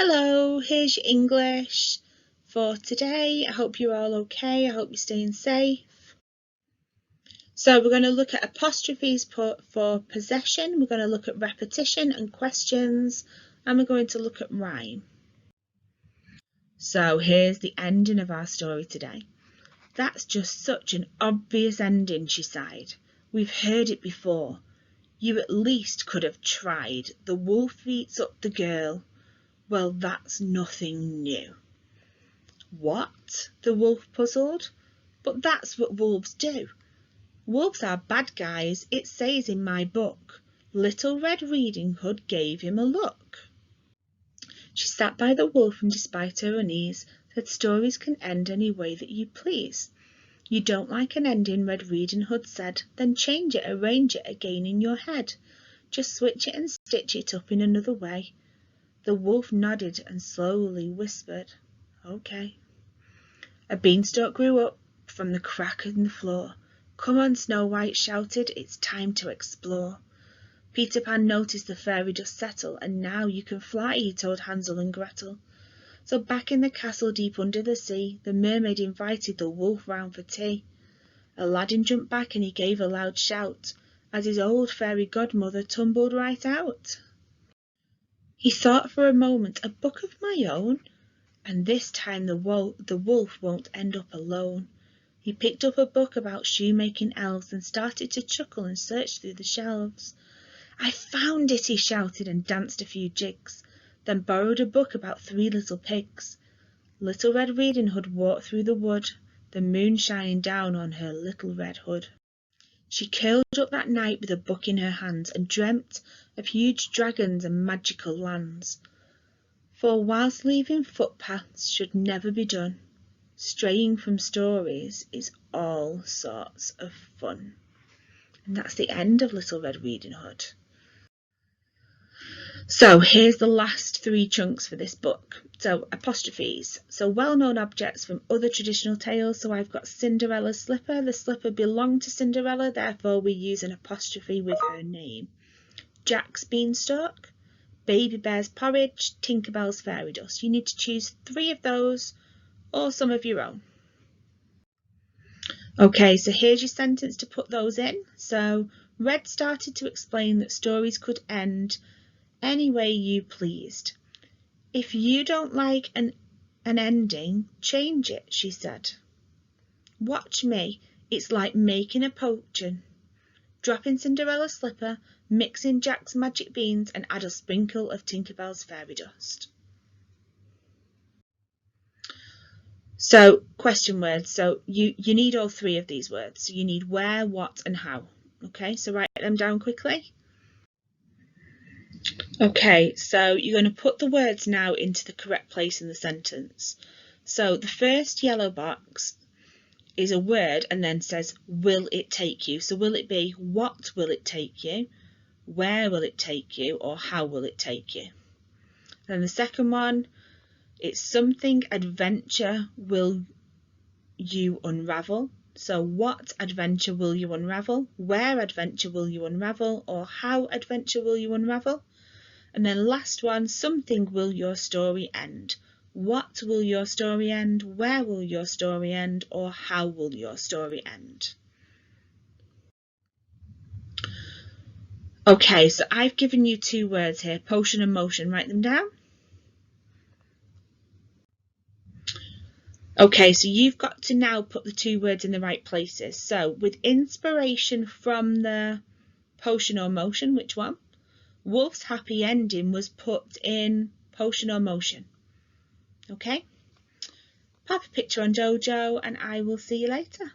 Hello, here's your English for today. I hope you're all okay. I hope you're staying safe. So we're going to look at apostrophes for possession. We're going to look at repetition and questions, and we're going to look at rhyme. So here's the ending of our story today. That's just such an obvious ending, she sighed. We've heard it before. You at least could have tried. The wolf eats up the girl. Well, that's nothing new. What? The wolf puzzled. But that's what wolves do. Wolves are bad guys, it says in my book. Little Red Riding Hood gave him a look. She sat by the wolf and despite her unease, said stories can end any way that you please. You don't like an ending, Red Riding Hood said, then change it, arrange it again in your head. Just switch it and stitch it up in another way. The wolf nodded and slowly whispered, "Okay." A beanstalk grew up from the crack in the floor. "Come on," Snow White shouted, "it's time to explore." Peter Pan noticed the fairy dust settle, "And now you can fly," he told Hansel and Gretel. So back in the castle deep under the sea, the mermaid invited the wolf round for tea. Aladdin jumped back and he gave a loud shout, as his old fairy godmother tumbled right out. He thought for a moment, a book of my own? And this time the wolf won't end up alone. He picked up a book about shoemaking elves and started to chuckle and search through the shelves. "I found it," he shouted and danced a few jigs, then borrowed a book about 3 little pigs. Little Red Riding Hood walked through the wood, the moon shining down on her little red hood. She curled up that night with a book in her hands and dreamt of huge dragons and magical lands. For whilst leaving footpaths should never be done, straying from stories is all sorts of fun. And that's the end of Little Red Riding Hood. So here's the last 3 chunks for this book. So apostrophes. So well-known objects from other traditional tales. So I've got Cinderella's slipper. The slipper belonged to Cinderella, therefore we use an apostrophe with her name. Jack's beanstalk, Baby Bear's porridge, Tinkerbell's fairy dust. You need to choose 3 of those or some of your own. Okay, so here's your sentence to put those in. So Red started to explain that stories could end any way you pleased. If you don't like an ending, change it, she said. Watch me, it's like making a potion. Drop in Cinderella's slipper, mix in Jack's magic beans and add a sprinkle of Tinkerbell's fairy dust. So question words. So you need all 3 of these words. So you need where, what and how. Okay, so write them down quickly. Okay, so you're going to put the words now into the correct place in the sentence. So the first yellow box is a word and then says, will it take you? So will it be, what will it take you? Where will it take you? Or how will it take you? Then the second one, it's something adventure will you unravel? So what adventure will you unravel? Where adventure will you unravel? Or how adventure will you unravel? And then last one, something will your story end? What will your story end? Where will your story end? Or how will your story end? Okay, so I've given you 2 words here, potion and motion. Write them down. Okay, so you've got to now put the 2 words in the right places. So with inspiration from the potion or motion, which one? Wolf's happy ending was put in potion or motion. Okay? Pop a picture on Jojo and I will see you later.